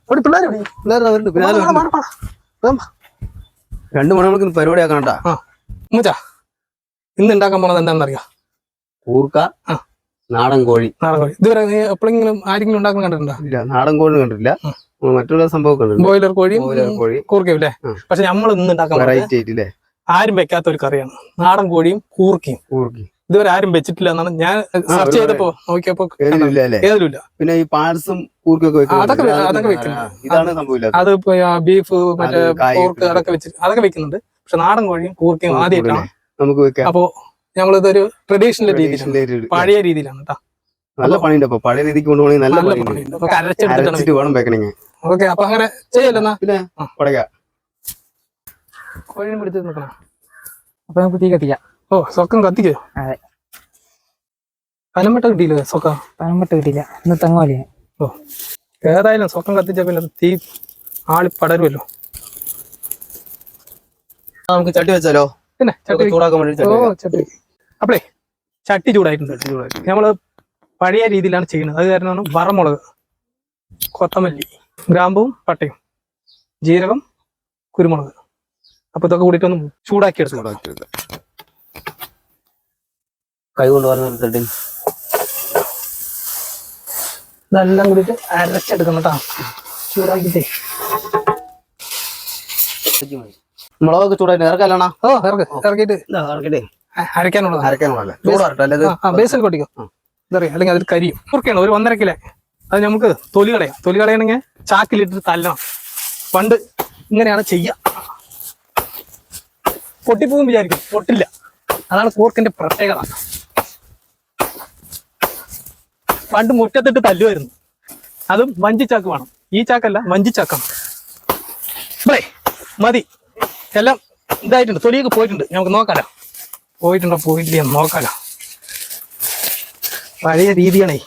2 മണിക്ക് പരിപാടിയാക്കണ. ഇന്ന് ഉണ്ടാക്കാൻ പോണത് എന്താണെന്നറിയാം? കൂർക്ക, നാടൻ കോഴി. ഇതുവരെ എപ്പോഴെങ്കിലും ആരെങ്കിലും ഉണ്ടാക്കുന്ന കണ്ടിട്ടുണ്ടോ? ഇല്ല, നാടൻ കോഴി കണ്ടിട്ടില്ല. മറ്റുള്ള സംഭവം ബോയിലർ കോഴി, കൂർക്കയും അല്ലേ? പക്ഷെ നമ്മൾ ഇന്ന് ഉണ്ടാക്കാൻ ആരും വെക്കാത്ത ഒരു കറിയാണ് നാടൻ കോഴിയും കൂർക്കയും. ഇതുവരെ ആരും വെച്ചിട്ടില്ല എന്നാണ് ഞാൻ സെർച്ച് ചെയ്തപ്പോ നോക്കിയപ്പോ. ഏതില്ല. പിന്നെ ഈ പാഴ്സും കൂർക്കൊക്കെ അതൊക്കെ വെക്കുന്നുണ്ട്. അത് ബീഫ്, മറ്റേ പോർക്ക് അതൊക്കെ വെക്കുന്നുണ്ട്. പക്ഷെ നാടൻ കോഴിയും കൂർക്കയും ആദ്യമായിട്ടാണ് നമുക്ക് വെക്കാം. അപ്പോ ഞങ്ങളിതൊരു ട്രഡീഷണൽ രീതിയിലാണ്, പഴയ രീതിയിലാണ് കേട്ടോ. നല്ല പണിയുണ്ട്. അപ്പൊ പഴയ രീതിക്ക് കൊണ്ടുപോകണമെങ്കിൽ നല്ല പണിയുണ്ട്. അരച്ചെടുത്തിട്ട് വേണം വെക്കണെങ്കിൽ. ഓക്കെ, അപ്പൊ അങ്ങനെ ചെയ്യല്ലെന്നാ. പിന്നെ പടക്കാം. കോഴിനെ പിടിച്ച് നിൽക്കണം. അപ്പൊ നമുക്ക് തീ കത്തിക്കാം. ഓ, സൊക്കം കത്തിക്കോ? അതെ. പനമ്പട്ട കിട്ടിയില്ലേ? പനമ്പട്ട കിട്ടിയില്ല, ഇന്ന് തെങ്ങോലിയ. ഓ, ഏതായാലും സൊക്കം കത്തിച്ച പിന്നെ തീ ആളി പടരുമല്ലോ. നമുക്ക് ചട്ടി വെച്ചാലോ? പിന്നെ ചട്ടി ചൂടാക്കാൻ വേണ്ടി. ചട്ടി. അപ്പളേ ചട്ടി ചൂടായിട്ടുണ്ട്. നമ്മള് പഴയ രീതിയിലാണ് ചെയ്യുന്നത്. അത് കാരണമാണ് വറമുളക്, കൊത്തമല്ലി, ഗ്രാമ്പും പട്ടയും, ജീരകം, കുരുമുളക്. അപ്പൊ ഇതൊക്കെ കൂടിയിട്ടൊന്ന് ചൂടാക്കി എടുക്കാം. കൈ കൊണ്ട് പറഞ്ഞ ഇതെല്ലാം കൂടിയിട്ട് അരച്ചെടുക്കണം കേട്ടോ. ചൂടാക്കിട്ടേ മുളകൊക്കെ ചൂടായിട്ട് ഇറക്കാനാ? ഓ, ഇറക്കിയിട്ട് അരക്കാനുള്ളത്. ബേസിൽ കൊട്ടിക്കോ. ഇതറിയാം, അല്ലെങ്കിൽ അതിൽ കരിയും. കുറുക്കാണ് ഒരു 1.5 കിലോ. അത് നമുക്ക് തൊലി കളയാം. തൊലി കളയണമെങ്കിൽ ചാക്കിലിട്ട് തല്ലണം. പണ്ട് ഇങ്ങനെയാണ് ചെയ്യുക. പൊട്ടിപ്പോകും വിചാരിക്കും, പൊട്ടില്ല. അതാണ് കൂർക്കിന്റെ പ്രത്യേകത. പണ്ട് മുറ്റത്തിട്ട് തല്ലുമായിരുന്നു. അതും വഞ്ചിച്ചാക്ക് വേണം. ഈ ചാക്കല്ല, വഞ്ചിച്ചാക്കാണ്. മതി, എല്ലാം ഇതായിട്ടുണ്ട്. തൊലിയൊക്കെ പോയിട്ടുണ്ട്. നമുക്ക് നോക്കാലോ. പോയിട്ടുണ്ടോ പോയില്ലേ നോക്കാലോ. പഴയ രീതിയാണേ.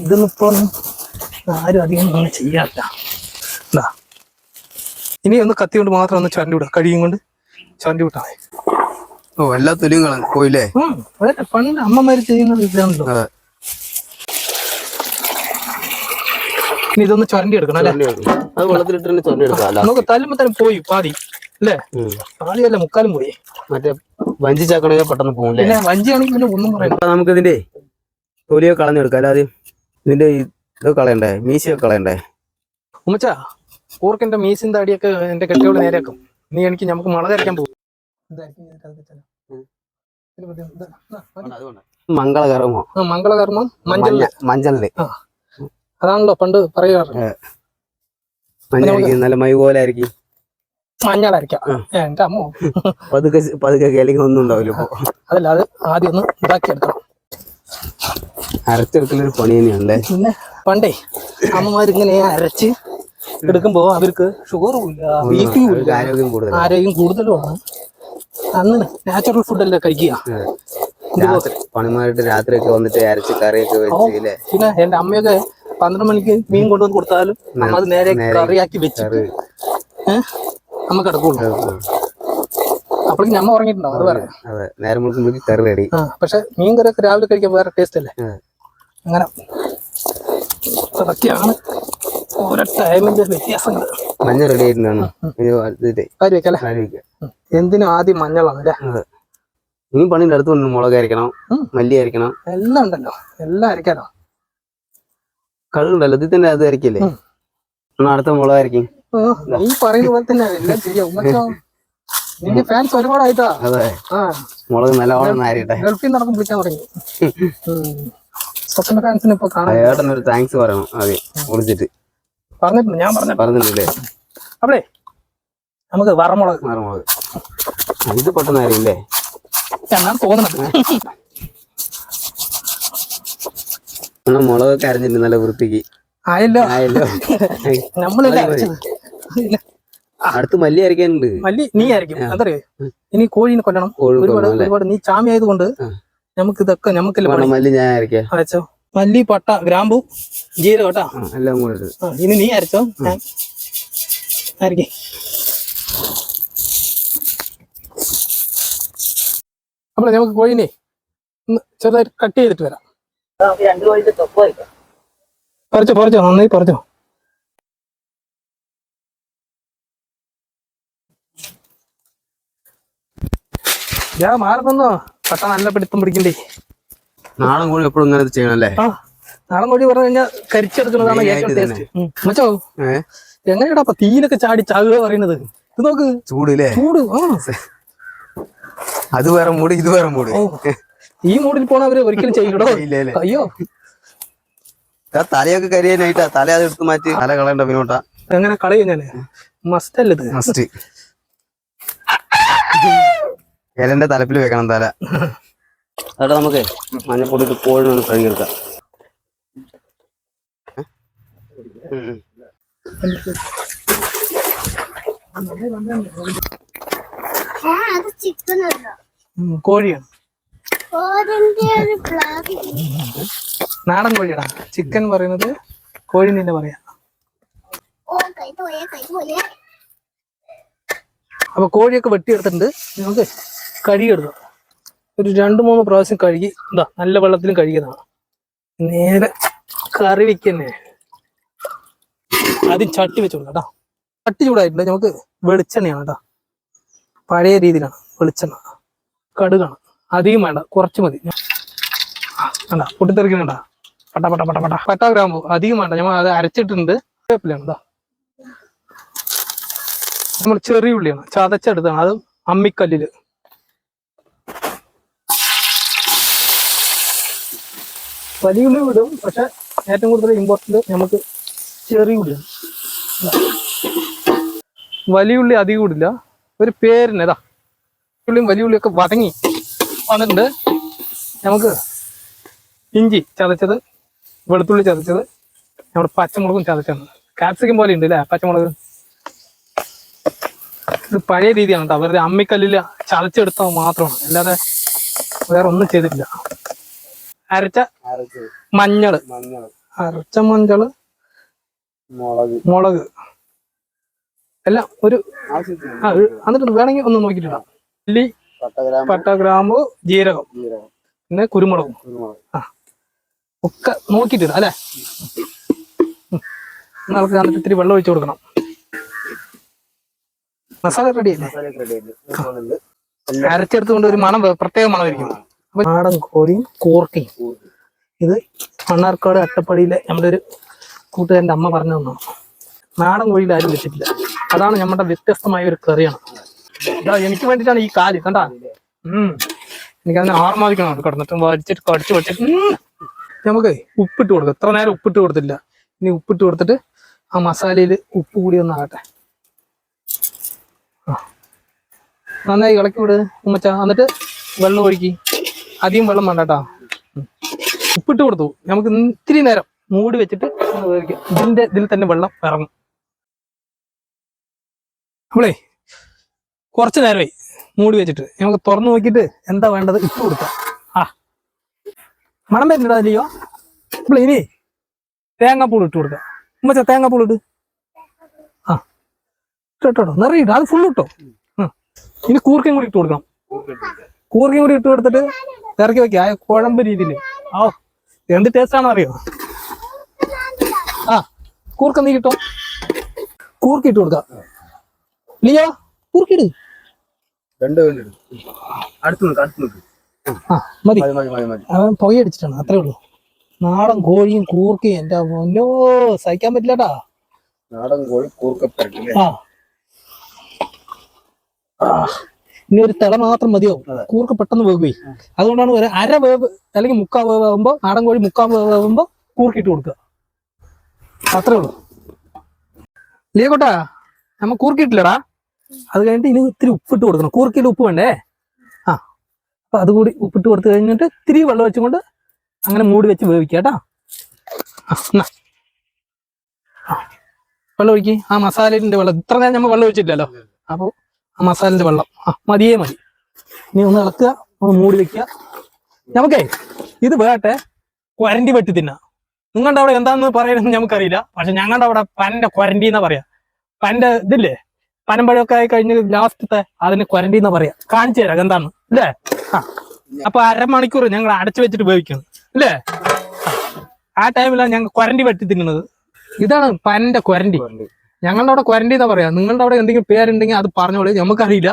ഇതൊന്നും ഇപ്പൊ ആരും അധികം ഒന്നും ചെയ്യാറില്ല. എന്താ, ഇനി ഒന്ന് കത്തി കൊണ്ട് മാത്രം ഒന്ന് ചരണ്ടി വിടാം. കഴിയും കൊണ്ട് ചരണ്ടി വിട്ടാ മതി. ഓ, എല്ലാ തൊലിയും പോയില്ലേ? പണ്ട് അമ്മമാര് ചെയ്യുന്നത് ഇതാണല്ലോ. ഇനി ഇതൊന്ന് ചരണ്ടി എടുക്കണം അല്ലേ? നമുക്ക് തല്ലുമ്പോ തന്നെ പോയി പാതി അല്ലേ? പാതിയല്ല, മുക്കാലും പോയി. മറ്റേ വഞ്ചി ചാക്കണെങ്കിൽ പെട്ടെന്ന് പോകും. പിന്നെ വഞ്ചിയാണെങ്കിൽ പിന്നെ ഒന്നും പറയാം. നമുക്ക് ഇതിന്റെ തൊലിയൊക്കെ കളഞ്ഞെടുക്കാം. അല്ലാതെ ഇതിന്റെ ഇത് കളയണ്ടേ, മീശയൊക്കെ കളയണ്ടേ? ഉമ്മച്ചാ, കൂർക്കിന്റെ മീശയും താടിയൊക്കെ എന്റെ കെട്ടിയോട് നേരെയാക്കും. നീ എനിക്ക് നമുക്ക് മുളക് അരയ്ക്കാൻ പോകും. മംഗളകർമ്മോ? മംഗളകർമ്മം മഞ്ചളില് അതാണല്ലോ പണ്ട് പറയാറ്. നല്ല മൈ പോലെ ആയിരിക്കും. മഞ്ഞളരയ്ക്കാം. എന്റെ അമ്മ പതുക്കെ കേളിക്ക് ഒന്നും ഉണ്ടാവില്ല. അതല്ല, അത് ആദ്യം ഒന്ന് ഇതാക്കി എടുക്കണം. അരച്ചെടുക്കലൊരു പണി തന്നെയാണല്ലേ. പിന്നെ പണ്ടേ അമ്മമാരിങ്ങനെ അരച്ച് എടുക്കുമ്പോ അവർക്ക് ഷുഗറും ഇല്ല, ബിപിയും ഇല്ല, ആരോഗ്യം കൂടുതലുമാണ്. അന്ന് നാച്ചുറൽ ഫുഡല്ലേ കഴിക്കുക. പണിമാരുടെ രാത്രിയൊക്കെ വന്നിട്ട് അരച്ച് കറിയൊക്കെ വെച്ച്. പിന്നെ എന്റെ അമ്മയൊക്കെ 12 മണിക്ക് മീൻ കൊണ്ടുവന്ന് കൊടുത്താലും അമ്മ അത് നേരെ കറിയാക്കി വെച്ചിട്ട് അമ്മ കിടക്കുള്ളൂ. അപ്പോഴേക്കും ഞമ്മ ഉറങ്ങിയിട്ടുണ്ടാവും. അത് പറയാം. പക്ഷെ മീൻ കറിയൊക്കെ രാവിലെ കഴിക്കാൻ വേറെ ടേസ്റ്റ് അല്ലേ? അങ്ങനെ അതൊക്കെയാണ് ഓരോ ടൈമിന്റെ വ്യത്യാസങ്ങൾ. മഞ്ഞ റെഡി ആയിട്ടുണ്ടാണ്. എന്തിനും ആദ്യം മഞ്ഞളാണ് അല്ലേ? ഈ പണിന്റെ അടുത്ത് മുളക് അരക്കണം, മല്ലി അരക്കണം, എല്ലാം ഉണ്ടല്ലോ. എല്ലാം അരക്കാനോ? കടുണ്ടല്ലോ, ഇത് തന്നെ അത് അരക്കില്ലേ? അടുത്ത മുളക് അരക്കും. നീ പറയുന്ന പോലെ തന്നെ എല്ലാം ചെയ്യാം. നിന്റെ ഫാൻസ് ഒരുപാടായിട്ടാ. അതെ, മുളക് നല്ലോണം അരയട്ടെ. ഗൾഫിൽ നടക്കും വിളിക്കാൻ തുടങ്ങി. സ്വപ്ന ഫാൻസിന് ഇപ്പൊ കാണാൻ ഏട്ടനൊരു താങ്ക്സ് പറയണം. അതെ, വിളിച്ചിട്ട് പറഞ്ഞിട്ടുണ്ട്. ഞാൻ പറഞ്ഞിട്ടില്ലേ? അപ്പളേ നമുക്ക് വറമുളക് ഇത് പെട്ടെന്ന് അറിയില്ലേ എന്നാണ് തോന്നുന്നത്. മുളകൊക്കെ അരഞ്ഞിട്ട് നല്ല വൃത്തിക്ക് ആയല്ലോ. നമ്മളല്ലേ അടുത്ത് മല്ലി അരക്കാനുണ്ട്. മല്ലി നീ ആയിരിക്കും. അതറിയോ, ഇനി കോഴീനെ കൊല്ലണം. ഒരുപാട് നീ ചാമി ആയതുകൊണ്ട് നമുക്ക് ഇതൊക്കെ നമുക്കല്ലേ മല്ലി ഞാൻ അരക്കാം. അരച്ചോ, മല്ലി, പട്ട, ഗ്രാമ്പു, ജീരകം കേട്ടാ, എല്ലാം കൂടെ. ഇനി നീ അരച്ചോ. ആയിരിക്കേ. അപ്പോൾ നമുക്ക് കോഴീനെ ചെറുതായിട്ട് കട്ട് ചെയ്തിട്ട് വരാം. പറിച്ചോ നന്നായി പറിച്ചോ. ഞാൻ മാറുന്നോ പട്ട നല്ല പിടുത്തം പിടിക്കണ്ടേ. നാടൻ കോഴി എപ്പോഴും ഇങ്ങനെ ചെയ്യണം അല്ലേ? ആ നാടൻ കോഴി പറഞ്ഞു കഴിഞ്ഞാൽ കരിച്ചെടുക്കുന്നതാണ് ഏറ്റവും ടേസ്റ്റ്. മച്ചോ എങ്ങനെയാടാ അപ്പൊ തീയിലൊക്കെ ചാടി ചാകുക പറയുന്നത്? ഇത് നോക്ക് ചൂടില്ലേ? ചൂട്. ആ അത് വേറെ മൂട്, ഇത് വേറെ മൂട്. ഈ മൂടിൽ പോണ അവര് ഒരിക്കലും ചെയ്യണോ? അയ്യോ തലയൊക്കെ കരിയാനായിട്ടാ. തല അത് എടുത്ത് മാറ്റി തല കളയണ്ട പിന്നോട്ടാ. എങ്ങനെ കളയും ഞാന്? മസ്റ്റ് അല്ല ഇത്. മസ്റ്റ്. എലന്റെ തലപ്പിൽ വെക്കണം തല. അതാ നമുക്ക് മഞ്ഞപ്പൊടി ഇട്ട് കോഴിനൊന്ന് കഴുകിയെടുക്കാം. കോഴിയാണ്, നാടൻ കോഴിയാടാ. ചിക്കൻ പറയുന്നത് കോഴി തന്നെ പറയാ. അപ്പൊ കോഴിയൊക്കെ വെട്ടിയെടുത്തിട്ടുണ്ട്. നമുക്ക് കഴുകിയെടുക്കാം. ഒരു 2-3 പ്രാവശ്യം കഴുകി ഇതാ നല്ല വെള്ളത്തിലും കഴുകിയതാണ്. നേരെ കറി വെക്കന്നെ. ആദ്യം ചട്ടി വെച്ച് കൊടുക്കാം കേട്ടോ. ചട്ടി ചൂടായിട്ടുണ്ട്. നമുക്ക് വെളിച്ചെണ്ണയാണ് കേട്ടോ. പഴയ രീതിയിലാണ് വെളിച്ചെണ്ണ. കടുകാണ്, അധികം വേണ്ട, കുറച്ച് മതി. വേണ്ട പൊട്ടിത്തെറിക്കുന്നുണ്ടാ. പട്ട പട്ട പട്ട പട്ട പട്ട ഗ്രാമ്പു അധികം വേണ്ട. നമ്മൾ അത് അരച്ചിട്ടുണ്ട്. വേപ്പിലാണ് ഇതാ. നമ്മൾ ചെറിയ ഉള്ളിയാണ് ചതച്ചെടുത്താണ്, അത് അമ്മിക്കല്ലില്. വലിയ ഉള്ളി വിടും, പക്ഷെ ഏറ്റവും കൂടുതൽ ഇമ്പോർട്ടന്റ് നമുക്ക് ചെറിയ ഉള്ളിയാണ്. വലിയ ഉള്ളി അധികം ഇടില്ല, ഒരു പേരിന്. ഏതാ ഉള്ളിയും വലിയ ഉള്ളിയൊക്കെ വതങ്ങി വന്നിട്ടുണ്ട്. നമുക്ക് ഇഞ്ചി ചതച്ചത്, വെളുത്തുള്ളി ചതച്ചത്, നമ്മുടെ പച്ചമുളകും ചതച്ചാണ്. കാപ്സിക്കം പോലെ ഉണ്ട് അല്ലേ പച്ചമുളക്? ഇത് പഴയ രീതിയാണ് കേട്ടോ. വെറുതെ അമ്മിക്കല്ലിൽ ചതച്ചെടുത്താൽ മാത്രമാണ്, അല്ലാതെ വേറെ ഒന്നും ചെയ്തിട്ടില്ല. അരച്ച മഞ്ഞള്, അരച്ച മഞ്ഞള്, മുളക് എല്ലാം ഒരു എന്നിട്ട് വേണമെങ്കിൽ ഒന്ന് നോക്കിയിട്ടിടാം. ഉള്ളി, പട്ട, ഗ്രാമ്പു, ജീരകം, പിന്നെ കുരുമുളകും ഒക്കെ നോക്കിയിട്ടിടാം അല്ലെ. നമുക്ക് എന്നിട്ട് ഇത്തിരി വെള്ളം ഒഴിച്ചു കൊടുക്കണം. മസാല റെഡി അല്ലേ? അരച്ചെടുത്തുകൊണ്ട് ഒരു മണം, പ്രത്യേക മണമായിരിക്കും. അപ്പൊ നാടൻ കോഴിയും കൂർക്കയും. ഇത് മണ്ണാർക്കാട് അട്ടപ്പടിയിലെ നമ്മുടെ ഒരു കൂട്ടുകാരൻ്റെ അമ്മ പറഞ്ഞു തന്നു. നാടൻ കോഴിയിൽ ആരും വെച്ചിട്ടില്ല. അതാണ് നമ്മുടെ വ്യത്യസ്തമായ ഒരു കറിയാണ്. ഇതാ എനിക്ക് വേണ്ടിയിട്ടാണ് ഈ കാല് കണ്ടാ. എനിക്കതിനെ ആർമാദിക്കണം. കിടന്നിട്ട് വലിച്ചിട്ട് കടിച്ചു വെച്ചിട്ട് നമുക്ക് ഉപ്പിട്ട് കൊടുക്കാം. എത്ര നേരം ഉപ്പിട്ട് കൊടുത്തില്ല. ഇനി ഉപ്പിട്ട് കൊടുത്തിട്ട് ആ മസാലയിൽ ഉപ്പ് കൂടി ഒന്നാകട്ടെ. നന്നായി ഇളക്കി വിട് ഉമ്മച്ച. എന്നിട്ട് വെള്ളം ഒഴുക്കി. അധികം വെള്ളം വേണ്ട കേട്ടോ. ഉപ്പിട്ട് കൊടുത്തു. നമുക്ക് ഇത്തിരി നേരം മൂടി വെച്ചിട്ട് ഇതിൽ തന്നെ വെള്ളം ഇറങ്ങും. നമ്മളേ കുറച്ച് നേരമായി മൂടി വെച്ചിട്ട് നമുക്ക് തുറന്നു നോക്കിയിട്ട് എന്താ വേണ്ടത് ഇട്ട് കൊടുക്കാം. മണം വരുന്നുണ്ടോ അതിലെയോ? നമ്മൾ ഇനി തേങ്ങാപ്പൂൾ ഇട്ട് കൊടുക്കാം. ഉമ്മച്ച തേങ്ങാപ്പൂൾ ഇട്ട് ഇട്ടോ നിറയിട്ട് അത് ഫുള്ള് ഇട്ടോ. ഇനി കൂർക്കയും കൂടി ഇട്ട് കൊടുക്കണം. കൂർക്കയും കൂടി ഇട്ട് കൊടുത്തിട്ട് ഇറക്കി വെക്കുക. ആ കുഴമ്പ് രീതിയിൽ. എന്ത് ടേസ്റ്റ് ആണോ അറിയോ? കൂർക്ക നീ കിട്ടോ. കൂർക്ക ഇട്ട് കൊടുക്കാം. ലിയോ കൂർക്കിട്. മതി. അവൻ പുകയടിച്ചിട്ടാണ്, അത്രേ ഉള്ളൂ. നാടൻ കോഴിയും കൂർക്കയും എന്റെ പൊന്നോ സഹിക്കാൻ പറ്റില്ലട്ടാ. നാടൻ കോഴി കൂർക്ക. ഇനി ഒരു തിള മാത്രം മതിയോ? കൂർക്ക പെട്ടെന്ന് വേവേ. അതുകൊണ്ടാണ് ഒരു അര വേവ് അല്ലെങ്കിൽ 3/4 വേവ് ആകുമ്പോ നാടൻ കോഴി 3/4 വേവ് ആകുമ്പോ കൂർക്കിട്ട് കൊടുക്കുക. അത്രേ ഉള്ളൂ. ലിയോട്ടാ നമ്മ കൂർക്കിട്ടില്ലടാ. അത് കഴിഞ്ഞിട്ട് ഇനി ഇത്തിരി ഉപ്പിട്ട് കൊടുക്കണം. കൂർക്കയിൽ ഉപ്പ് വേണ്ടേ? അപ്പൊ അതുകൂടി ഉപ്പിട്ട് കൊടുത്തു കഴിഞ്ഞിട്ട് ഇത്തിരി വെള്ളം വെച്ചുകൊണ്ട് അങ്ങനെ മൂടി വെച്ച് വേവിക്കുക കേട്ടാ. വെള്ളം ഒഴിക്കി. ആ മസാലയുടെ വെള്ളം ഇത്ര നേരം നമ്മൾ വെള്ളം ഒഴിച്ചില്ലല്ലോ. അപ്പോൾ ആ മസാലന്റെ വെള്ളം മതിയേ മതി. ഇനി ഒന്ന് ഇളക്കുക, ഒന്ന് മൂടി വെക്കുക. നമുക്കേ ഇത് വേട്ടെ കൊരണ്ടി വെട്ടി തിന്നാം. നിങ്ങളുടെ അവിടെ എന്താന്ന് പറയുന്നത് നമുക്കറിയില്ല. പക്ഷെ ഞങ്ങളുടെ അവിടെ പന്റെ കൊരണ്ടി എന്നാ പറയാ. പന്റെ ഇതില്ലേ പനമ്പഴമൊക്കെ ആയി കഴിഞ്ഞ് ലാസ്റ്റത്തെ അതിന് കൊരണ്ടി എന്നാ പറയാ. കാണിച്ചു തരാം എന്താന്ന് അല്ലേ. അപ്പൊ 1/2 മണിക്കൂർ ഞങ്ങൾ അടച്ചു വെച്ചിട്ട് വേവിക്കണം അല്ലേ. ആ ടൈമിലാണ് ഞങ്ങൾ കൊരണ്ടി വെട്ടി തിന്നുന്നത്. ഇതാണ് പന്റെ കൊരണ്ടി. ഞങ്ങളുടെ അവിടെ കൊരണ്ടി എന്നാ പറയാ. നിങ്ങളുടെ അവിടെ എന്തെങ്കിലും പേരുണ്ടെങ്കിൽ അത് പറഞ്ഞോളൂ, നമുക്കറിയില്ല.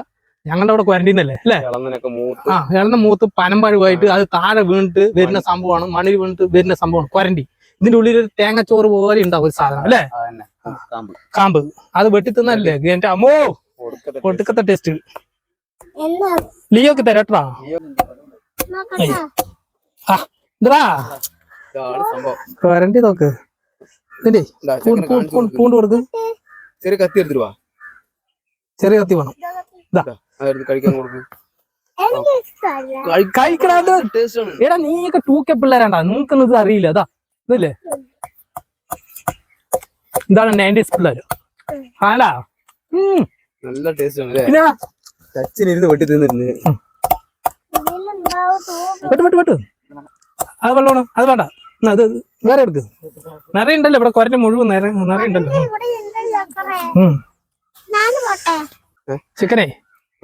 ഞങ്ങളുടെ അവിടെ ക്വാറന്റൈൻ അല്ലേ അല്ലേ? ഇളന്നതിനൊക്കെ മൂത്ത് ആ ഇളന്ന മൂത്ത് പനമ്പഴുവായിട്ട് അത് താഴെ വീണിട്ട് വരുന്ന സംഭവമാണ്, മണ്ണിൽ വീണിട്ട് വരുന്ന സംഭവമാണ് ക്വാറന്റൈൻ. ഇതിന്റെ ഉള്ളിൽ ഒരു തേങ്ങച്ചോറ് പോലെ ഉണ്ടാവും ഒരു സാധനം അല്ലേ, അതന്നെ കാമ്പ് കാമ്പ്. അത് വെട്ടി തിന്നല്ലേ എന്റെ അമ്മോ, ഒടുക്കത്തെ ടേസ്റ്റ്. ലിയോക്ക് തരട്ടാ ഇതാ ഇതാണ് സംഭവം. ക്വാറന്റൈൻ നോക്ക്. ഇതിന്റെ പൂണ്ട് കൊടുക്ക്. ചെറിയ കത്തി എടുത്തിട്ട് വാ, ചെറിയ കത്തി വേണം. ഇതാ അതെടുത്ത് കഴിക്കാൻ കൊടുക്കും. കഴിക്കണത്. എടാ നീയൊക്കെ 2K പിള്ളേരാണ്ടാ, നിങ്ങൾക്കൊന്നും ഇത് അറിയില്ല. അതാ ഇതല്ലേ, ഇതാണ് 90s പിള്ളേര്. ആടാ നല്ല ടേസ്റ്റ് ആണ്. പിന്നെ ടച്ചിലിരുന്ന് വെട്ടി തിന്നിരുന്നു. വെട്ട് അത് വെള്ളമാണ്, അത് വേണ്ട. അത് വേറെ എടുക്ക്. നിറയെ ഉണ്ടല്ലോ ഇവിടെ, കൊരന്റെ മുഴുവൻ നിറയെ ഉണ്ടല്ലോ. ചിക്കനെ,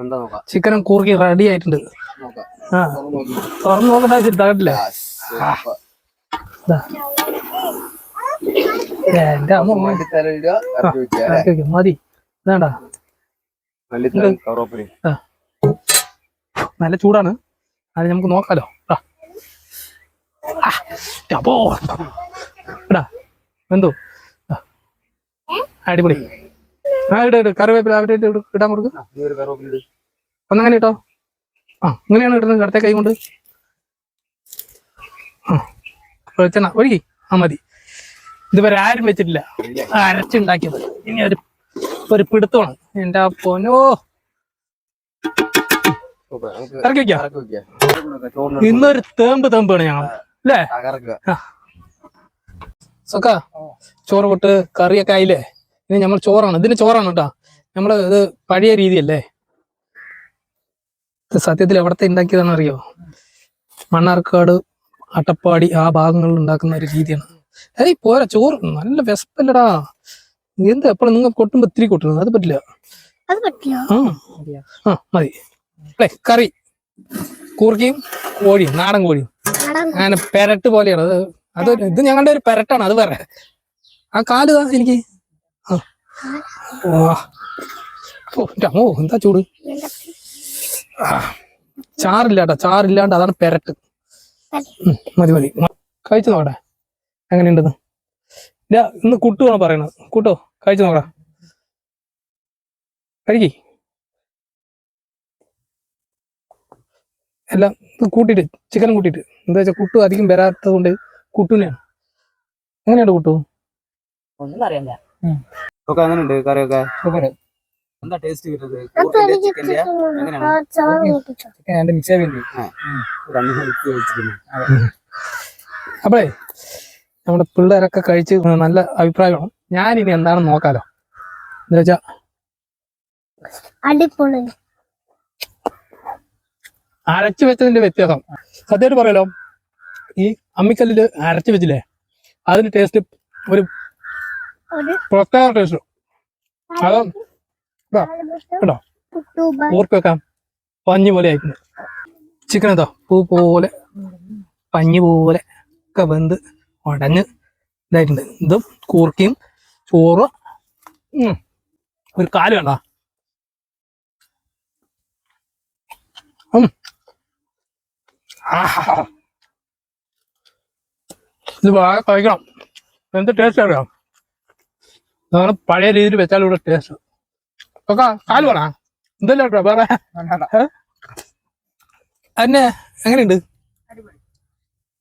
എന്താ നോക്കാം, ചിക്കനും കൂർക്കി റെഡി ആയിട്ടുണ്ട്. ആ തുറന്നു നോക്കണ്ട തകട്ടില്ല. എന്റെ അമ്മ മതി വേണ്ട. നല്ല ചൂടാണ്, അത് നമുക്ക് നോക്കാലോ. ഇടാ എന്തോ അടിപൊളി. ആ ഇട് കറിവേപ്പില അവിടെ ഇടാൻ കൊടുക്കും. ഒന്നങ്ങനെ ഇട്ടോ. ആ ഇങ്ങനെയാണ് ഇടുന്നത്, കടത്തെ കൈ കൊണ്ട്. വെളിച്ചെണ്ണ ഒഴുകി. ആ മതി. ഇതുവരെ ആരും വെച്ചിട്ടില്ല, അരച്ചുണ്ടാക്കിയത്. ഇനി ഒരു പിടുത്തമാണ്. എന്റെ പൊന്നോ, ഇറക്കി വെക്കാം. ഇന്നൊരു തേമ്പാണ് ഞങ്ങൾ അല്ലേ. സൊക്ക ചോറ് പൊട്ട് കറിയൊക്കെ ആയില്ലേ. ഇനി നമ്മൾ ചോറാണ്, ഇതിന് ചോറാണ് കേട്ടാ. നമ്മള് ഇത് പഴയ രീതിയല്ലേ, ഇത് സത്യത്തിൽ എവിടത്തെ ഉണ്ടാക്കിയതാണെന്ന് അറിയോ? മണ്ണാർക്കാട്, അട്ടപ്പാടി ആ ഭാഗങ്ങളിൽ ഉണ്ടാക്കുന്ന ഒരു രീതിയാണ്. ഏയ് പോരാ, ചോറ് നല്ല വിശപ്പല്ലടാ. എന്താ എപ്പോഴും നിങ്ങൾ കൊട്ടുമ്പോ ഇത്തിരി കൊട്ടുന്നത്? അത് പറ്റില്ല. ആ മതി. അല്ലേ കറി കൂർക്കയും കോഴിയും, നാടൻ കോഴിയും. അങ്ങനെ പെരട്ട് പോലെയാണ് അത്. അത് ഇത് ഞങ്ങളുടെ ഒരു പെരട്ടാണ്, അത് വേറെ. ആ കാല് എനിക്ക് ഓ എന്താ ചൂട്. ചാറില്ലാട്ടാ, ചാറില്ലാണ്ട് അതാണ് പെരട്ട്. മതി കഴിച്ചു നോക്കട്ടെ എങ്ങനെയുണ്ടെന്ന്. ഇല്ല ഇന്ന് കുട്ടുവാണ് പറയണത്. കൂട്ടോ കഴിച്ചു നോക്കടാ, കഴിക്കേ. എല്ലാം കൂട്ടിയിട്ട് ചിക്കനും കൂട്ടിയിട്ട്. എന്താ വെച്ചാൽ കുട്ടു അധികം വരാത്തത് കൊണ്ട് കുട്ടുവിനെയാണ്. എങ്ങനെയുണ്ട് കുട്ടു? ഒന്നും അറിയില്ല. എങ്ങനെയുണ്ട് കറിയൊക്കെ? എന്താ ടേസ്റ്റ് കിട്ടുന്നത്? അപ്പഴേ നമ്മുടെ പിള്ളേരൊക്കെ കഴിച്ച് നല്ല അഭിപ്രായമാണ്. ഞാനിനി എന്താണെന്ന് നോക്കാലോ. എന്താ വെച്ചാ അടിപൊളി അരച്ചു വെച്ചതിന്റെ വ്യത്യാസം സത്യമായിട്ട് പറയാലോ. ഈ അമ്മിക്കല്ലില് അരച്ചു വെച്ചില്ലേ, അതിന് ടേസ്റ്റ് ഒരു പ്രത്യേക ടേസ്റ്റ്. അത് കേട്ടോ, ഓർക്ക് വെക്കാം. പഞ്ഞി പോലെ ആയിട്ടുണ്ട് ചിക്കൻ. എന്തോ പൂ പോലെ പഞ്ഞി പോലെ ഒക്കെ വെന്ത് ഉടഞ്ഞ് ഇതായിട്ടുണ്ട്. ഇതും കൂർക്കയും ചോറ്. ഒരു കാല് വേണ്ട. ഇത് വളരെ കഴിക്കണം. എന്ത് ടേസ്റ്റ് അറിയാം. അതാണ് പഴയ രീതിയിൽ വെച്ചാലും ഇവിടെ ടേസ്റ്റ്. ഒക്കെ കാല് വേണ എന്തല്ലോ കേട്ടോ വേറെ. അന്നെ എങ്ങനെയുണ്ട്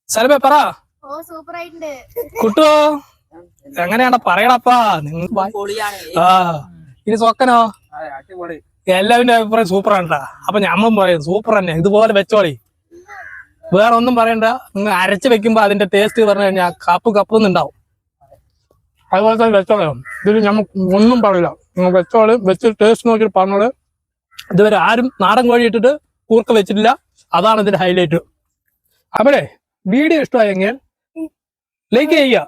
സലമേ പറ. കുട്ടോ എങ്ങനെയാണ്ട പറയണപ്പാ. നിങ്ങൾ ആ ഇനി സൊക്കനോ? എല്ലാവരുടെ അഭിപ്രായം സൂപ്പറാണ്ടാ. അപ്പൊ ഞമ്മളും പറയും സൂപ്പർ തന്നെ, ഇതുപോലെ വെച്ചോളി. വേറെ ഒന്നും പറയണ്ട. നിങ്ങൾ അരച്ച് വെക്കുമ്പോ അതിന്റെ ടേസ്റ്റ് പറഞ്ഞു കഴിഞ്ഞാൽ കപ്പൊന്നുണ്ടാവും. അതുപോലെ തന്നെ വെച്ചോളൂ. ഇതിൽ നമുക്ക് ഒന്നും പറയില്ല. നിങ്ങൾ വെച്ചോളൂ, വെച്ച് ടേസ്റ്റ് നോക്കി പറഞ്ഞോളൂ. ഇതുവരെ ആരും നാടൻ കോഴി ഇട്ടിട്ട് കൂർക്ക വെച്ചിട്ടില്ല. അതാണ് ഇതിന്റെ ഹൈലൈറ്റ്. അവിടെ വീഡിയോ ഇഷ്ടമായെങ്കിൽ ലൈക്ക് ചെയ്യുക,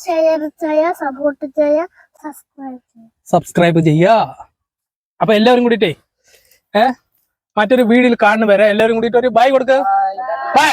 ഷെയർ ചെയ്യുക, സപ്പോർട്ട് ചെയ്യുക, സബ്സ്ക്രൈബ് ചെയ്യുക. അപ്പൊ എല്ലാവരും കൂടിയിട്ടേ മറ്റൊരു വീഡിയോയിൽ കാണുന്ന വരെ എല്ലാവരും കൂടിയിട്ട് ഒരു ബൈ കൊടുക്കുക. ബൈ.